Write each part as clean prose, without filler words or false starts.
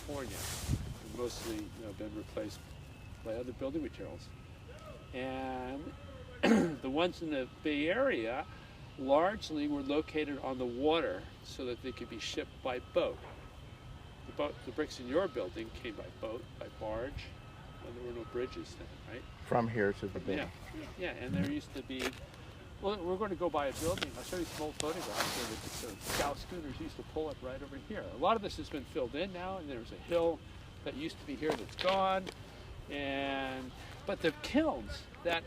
California, and mostly been replaced by other building materials. And the ones in the Bay Area largely were located on the water so that they could be shipped by boat. The bricks in your building came by boat, by barge, and there were no bridges then, right? From here to the building. Yeah, and there used to be, well, we're going to go by a building. I'll show you some old photographs where the scow schooners used to pull up right over here. A lot of this has been filled in now, and there's a hill that used to be here that's gone. But the kilns that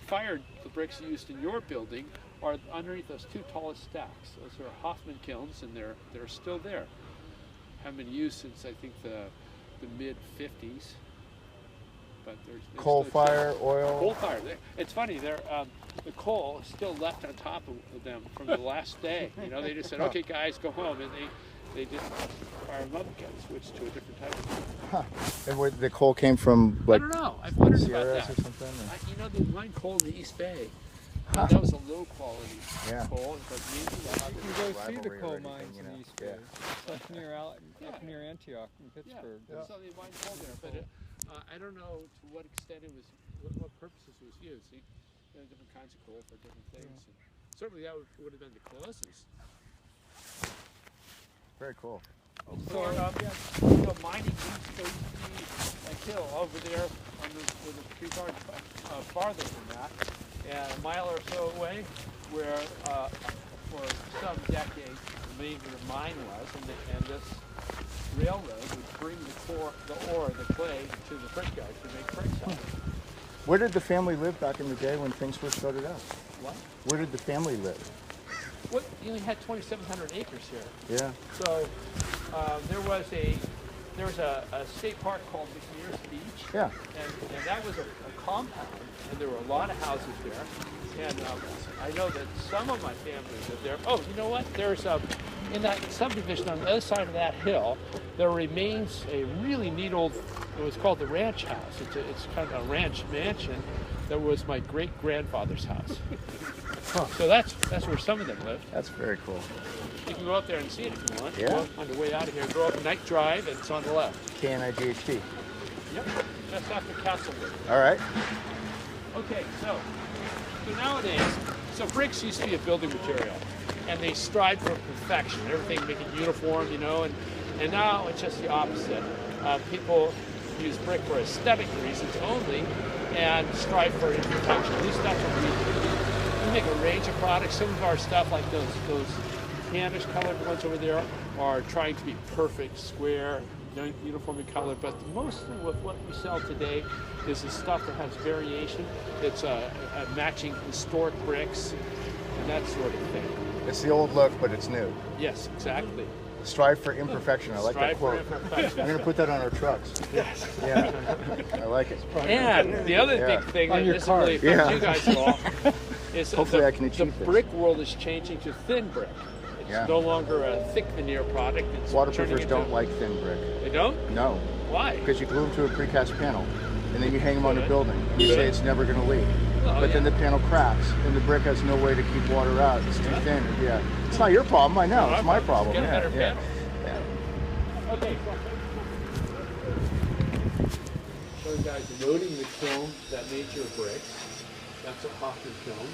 fired the bricks used in your building are underneath those two tallest stacks. Those are Hoffman kilns, and they're still there. Haven't been used since I think the mid-50s. But there's coal fire, oil. Coal fire. It's funny. The coal is still left on top of them from the last day. They just said, "Okay, guys, go home," and they didn't fire them up again. Switched to a different type of coal. Huh. And where the coal came from? Like, I don't know. I've wondered about that. Or something. The mine coal in the East Bay. That was a low quality coal, but maybe You go see the coal mines in the East Bay. It's up near Antioch in Pittsburgh. So they mine coal there, but I don't know to what extent it was, what purposes it was used. Different kinds of coal for different things. And certainly that would have been the closest. Very cool. So, mining used to be a hill over there where the trees are farther than that, and a mile or so away, where for some decades the major mine was, and this railroad would bring the clay to the brick yard to make bricks out of it. Where did the family live back in the day when things first started out? What? Where did the family live? Well, you had 2,700 acres here. Yeah. So there was a state park called McNear's Beach. Yeah. And that was a compound, and there were a lot of houses there. And I know that some of my family lived there. Oh, you know what? There's in that subdivision on the other side of that hill, there remains a really neat old, it was called the ranch house. It's kind of a ranch mansion that was my great-grandfather's house. So that's where some of them lived. That's very cool. You can go up there and see it if you want. Yeah. On the way out of here, go up Knight Drive, and it's on the left. KNIGHT. Yep, just after Castlewood. All right. Okay, so nowadays, bricks used to be a building material, and they strive for perfection. Everything make it uniform, and now it's just the opposite. People use brick for aesthetic reasons only, and strive for imperfection. At least that's what we do. We make a range of products. Some of our stuff, like those tannish colored ones over there, are trying to be perfect, square, uniformly colored, but mostly what we sell today is the stuff that has variation. It's matching historic bricks and that sort of thing. It's the old look, but it's new. Yes, exactly. Strive for imperfection. I like that quote. I'm going to put that on our trucks. Yes. Yeah, I like it. And the other big thing that isn't really affects you guys at all is hopefully I can achieve the brick world is changing to thin brick. It's no longer a thick veneer product. It's waterproofers don't like thin brick. They don't? No. Why? Because you glue them to a precast panel, and then you hang them on your building, and you say it's never going to leak. But then the panel cracks, and the brick has no way to keep water out. It's too thin. Yeah. It's not your problem. I know. It's my problem. Get a better panel. Okay. Show you guys loading the kiln that made your bricks. That's a Hoffman kiln.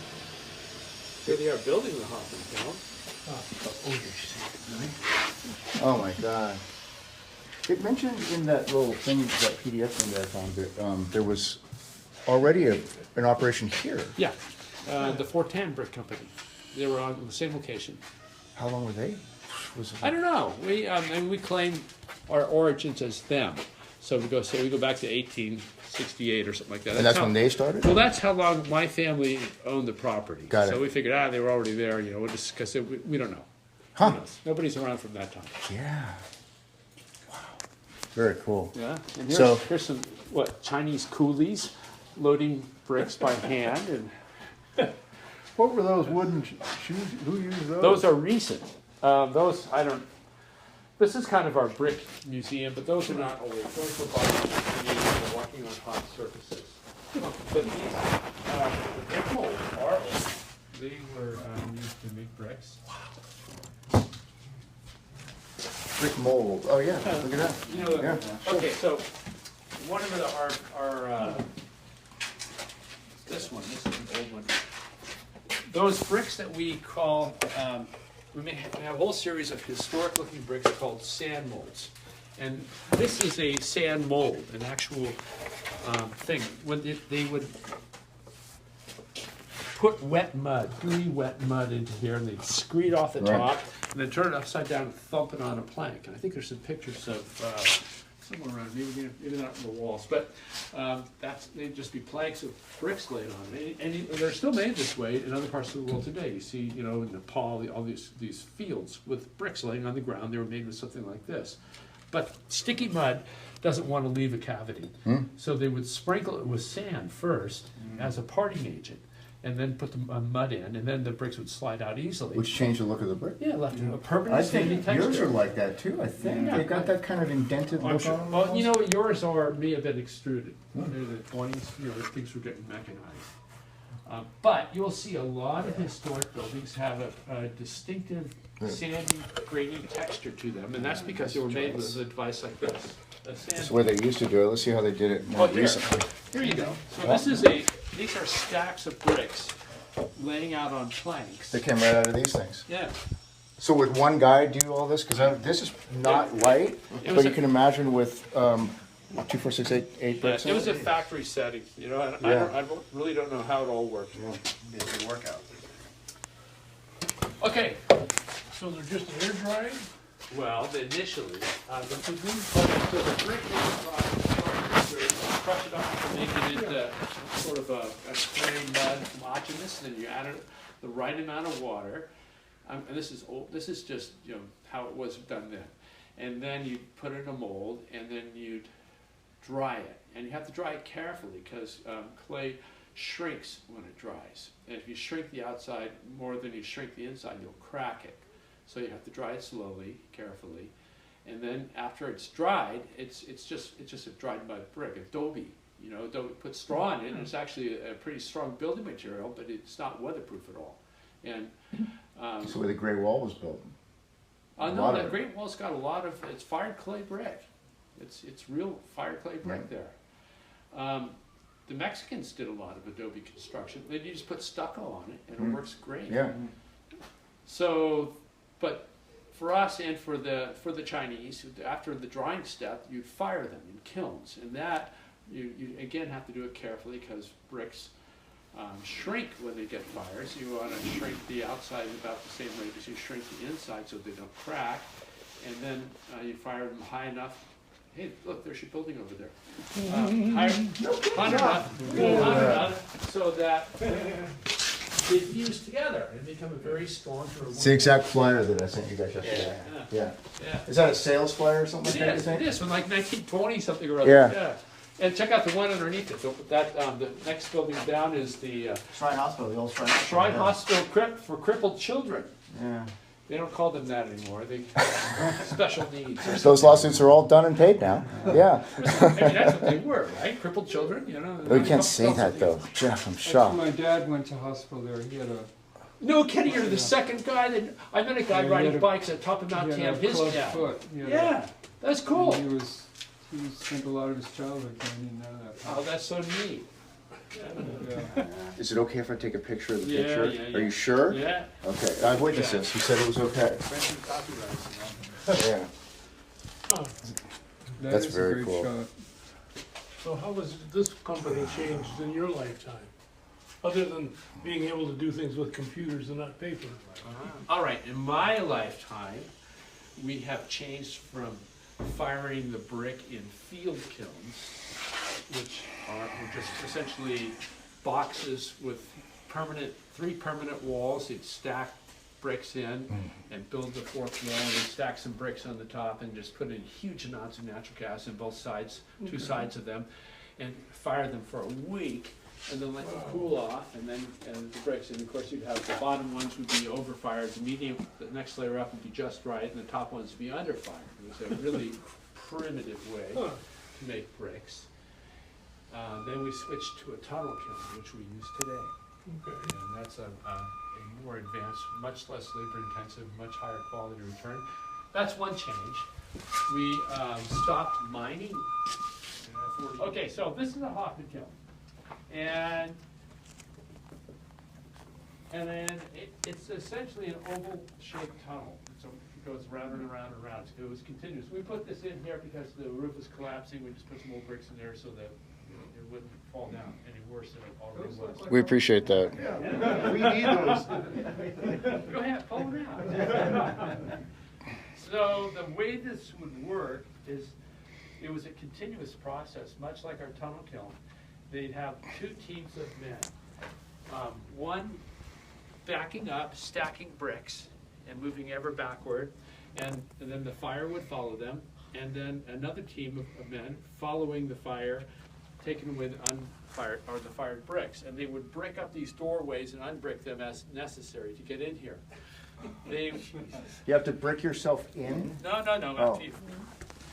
Here they are building the Hoffman kiln. Oh my God. It mentioned in that little thing, that PDF thing that I found, that there was already an operation here. Yeah, the 410 Brick Company. They were on the same location. How long were they? I don't know. We claim our origins as them. So we go back to 1868 or something like that. And that's when they started? Well, that's how long my family owned the property. Got it. So we figured, they were already there. We'll just because we don't know. Huh? Who knows? Nobody's around from that time. Yeah. Wow. Very cool. Yeah. And here's some Chinese coolies loading bricks by hand and. What were those wooden shoes? Who used those? Those are recent. Those I don't. This is kind of our brick museum, but those are not old. Those were walking on hot surfaces. But these, the brick molds are old. They were used to make bricks. Wow. Brick mold. Oh yeah, look at that. You know, Yeah. okay, so one of our this is an old one. Those bricks that we call, we have a whole series of historic looking bricks called sand molds. And this is a sand mold, an actual thing. When they would put wet mud, gooey wet mud into here, and they'd screed off the top, and then turn it upside down and thump it on a plank. And I think there's some pictures of somewhere around, maybe not on the walls, but they'd just be planks of bricks laid on it. And they're still made this way in other parts of the world today. You see, you know, in Nepal, all these fields with bricks laying on the ground. They were made with something like this. But sticky mud doesn't want to leave a cavity. So they would sprinkle it with sand first as a parting agent, and then put the mud in, and then the bricks would slide out easily. Which changed the look of the brick? Yeah, left a permanent I sandy think texture. yours are like that too, I think. Yeah. They got that kind of indented I'm look sure. on them. Well, you know what, yours may have been extruded. In the 20s, you know, things were getting mechanized. But you'll see a lot of historic buildings have a distinctive sandy, grainy texture to them, and that's because they were made with a device like this. That's the way they used to do it. Let's see how they did it more recently. Here you go. So these are stacks of bricks laying out on planks. They came right out of these things. Yeah. So would one guy do all this? Because this is not light, but you can imagine with 2, 4, 6, 8 bricks. It was a factory setting, you know, and I really don't know how it all worked. It's a workout. Okay. So they're just air drying? Well, initially, the brick is crush it up to make it into sort of a clay mud homogeneous, and then you add the right amount of water. And this is old. This is just, you know, how it was done then. And then you put it in a mold, and then you'd dry it. And you have to dry it carefully because clay shrinks when it dries. And if you shrink the outside more than you shrink the inside, you'll crack it. So you have to dry it slowly, carefully, and then after it's dried, it's just a dried mud brick, adobe. You know, put straw in it, and it's actually a pretty strong building material, but it's not weatherproof at all. And That's the way the Great Wall was built. no, that Great Wall's got a lot of it's fired clay brick. It's real fired clay brick there. The Mexicans did a lot of adobe construction. Then you just put stucco on it, and it works great. Yeah. So. But for us and for the Chinese, after the drying step, you'd fire them in kilns, and that you again have to do it carefully because bricks shrink when they get fired. So you want to shrink the outside about the same rate as you shrink the inside so they don't crack, and then you fire them high enough. Hey, look, there's your building over there. High enough, so that they fuse together and become a very strong. It's the exact flyer that I sent you guys yesterday. Yeah. Is that a sales flyer or something like that, you think? It is, from like 1920 something or other. Yeah. And check out the one underneath it. The next building down is the Shrine Hospital, the old Shrine Hospital. Shrine Hospital for crippled children. Yeah. They don't call them that anymore. They special needs. Those lawsuits are all done and paid now. Yeah. I mean, that's what they were, right? Crippled children, you know. We can't say that though. Jeff, I'm shocked. My dad went to hospital there. He had a No kidding, you're the second guy that I met a guy riding bikes at the top of Mount he had Tam. a His club dad. foot. Yeah, that's cool. He spent a lot of his childhood going in that. Oh, that's so neat. Yeah. Is it okay if I take a picture of the Yeah, picture? yeah. Are you sure? Yeah. Okay, I have witnesses. He said it was okay. French copyrights, you know. Yeah. That That's is very a great cool. shot. So how has this company changed in your lifetime? Other than being able to do things with computers and not paper? All right, in my lifetime, we have changed from firing the brick in field kilns, which are just essentially boxes with three permanent walls. You'd stack bricks in and build the fourth wall, and then stack some bricks on the top and just put in huge amounts of natural gas in both sides, two sides of them, and fire them for a week, and then let them cool off, and then the bricks. And of course, you'd have the bottom ones would be overfired, the next layer up would be just right, and the top ones would be underfired. It was a really primitive way to make bricks. Then we switched to a tunnel kiln, which we use today. Okay. And that's a more advanced, much less labor intensive, much higher quality return. that's one change. We stopped mining. Okay, so this is a Hoffman kiln. And then it's essentially an oval-shaped tunnel. So it goes round and around and around. It was continuous. We put this in here because the roof was collapsing. We just put some old bricks in there so that it wouldn't fall down any worse than it already was. We appreciate that. Yeah, we need those. Go ahead, pull them out. So the way this would work is it was a continuous process, much like our tunnel kiln. They'd have two teams of men. One backing up, stacking bricks, and moving ever backward, and then the fire would follow them, and then another team of men following the fire, taking away the unfired or the fired bricks, and they would brick up these doorways and unbrick them as necessary to get in here. You have to brick yourself in? No. Oh.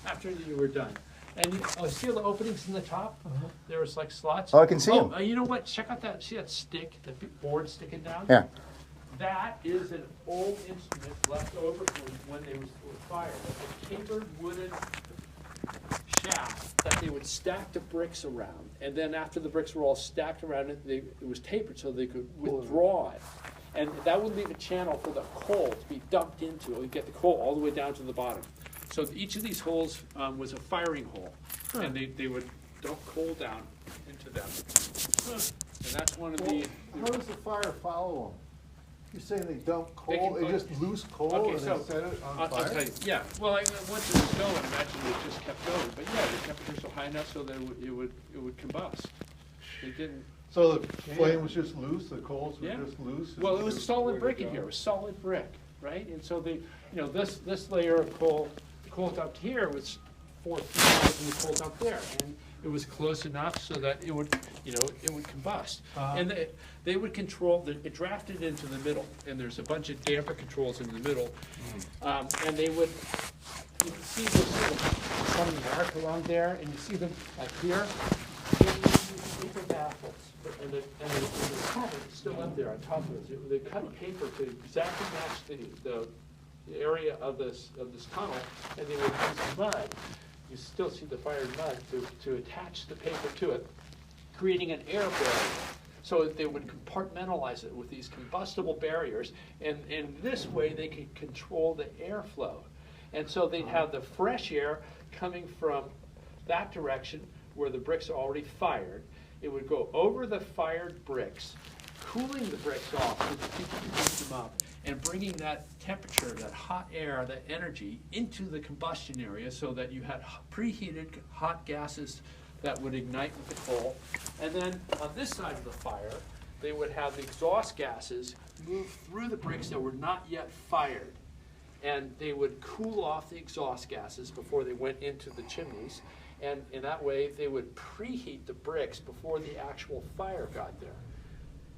After you were done. And you see all the openings in the top? There was like slots. Oh, I can see them. You know what? Check out that. See that stick, the board sticking down? Yeah. That is an old instrument left over from when they were fired. Like a tapered wooden shaft that they would stack the bricks around. And then after the bricks were all stacked around it, it was tapered so they could withdraw it. And that would leave a channel for the coal to be dumped into. It would get the coal all the way down to the bottom. So each of these holes was a firing hole. And they would dump coal down into them. And that's one of the... How does the fire follow them? You're saying they dump coal, They they can just loose coal Okay, and so, they set it on I'll fire? tell you, yeah. Well, once it was going, eventually it just kept going. But yeah, the temperatures were high enough so that it would combust. It didn't... So the flame was just loose, the coals were Yeah. just loose? Well, it was solid brick in here. It was solid brick, right? And so this layer of coal dumped here was 4 feet high and the coal dumped there, and it was close enough so that it would combust. And they would control it drafted into the middle, and there's a bunch of damper controls in the middle, and they would. You can see this little funny mark along there, and you see them like here. Paper baffles, and the cover is still up there on top of it. They cut paper to exactly match the area of this tunnel, and they would use mud. You still see the fired mud to attach the paper to it, creating an air barrier. So they would compartmentalize it with these combustible barriers, and in this way they could control the airflow. And so they'd have the fresh air coming from that direction where the bricks are already fired. It would go over the fired bricks, cooling the bricks off so that people could heat them up, and bringing that temperature, that hot air, that energy into the combustion area so that you had preheated hot gases that would ignite with the coal. And then on this side of the fire, they would have the exhaust gases move through the bricks that were not yet fired. And they would cool off the exhaust gases before they went into the chimneys. And in that way, they would preheat the bricks before the actual fire got there.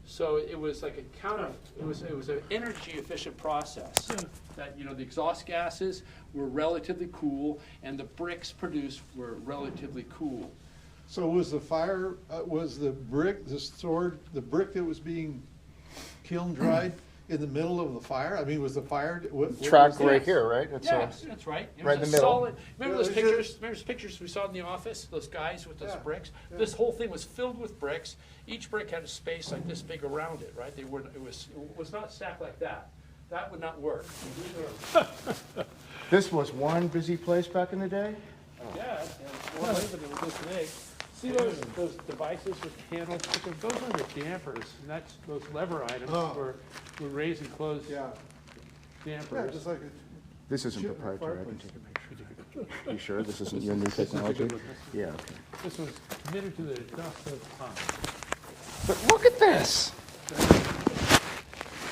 So it was like it was an energy efficient process. That the exhaust gases were relatively cool, and the bricks produced were relatively cool. So was the fire, was the brick, the brick that was being kiln dried in the middle of the fire? I mean, was the fire? Track right here, right? Yes, that's right. It right was in the middle. Solid, remember those pictures? Remember those pictures we saw in the office? Those guys with those bricks. Yeah. This whole thing was filled with bricks. Each brick had a space like this big around it, right? It was not stacked like that. That would not work. This was one busy place back in the day? Yeah, and more labor than this big. See those devices with handles? Those are the dampers, and that's those lever items were raise and close dampers. Yeah, just like This isn't Shit, proprietary. I can fireplace. take a picture. You sure this isn't your new technology? Yeah, okay. This was committed to the dust of time. But look at this.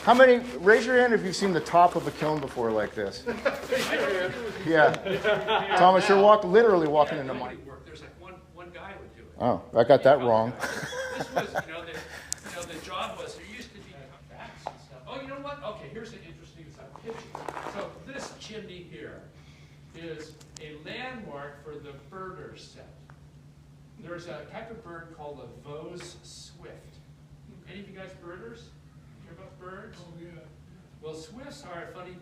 How many, raise your hand if you've seen the top of a kiln before like this. Yeah. Thomas, you're literally walking into mine. There's like one guy would do it. Oh, I got that wrong. This was, the job was, there used to be bats and stuff. Oh, you know what? Okay, here's an interesting picture. So this chimney here is a landmark for the birder set. There's a type of bird called a Vos swift. Any of you guys birders? Care about birds? Oh, yeah. Well, swifts are a funny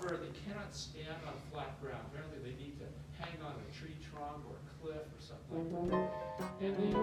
Bird, they cannot stand on flat ground. Apparently they need to hang on a tree trunk or a cliff or something like that. And they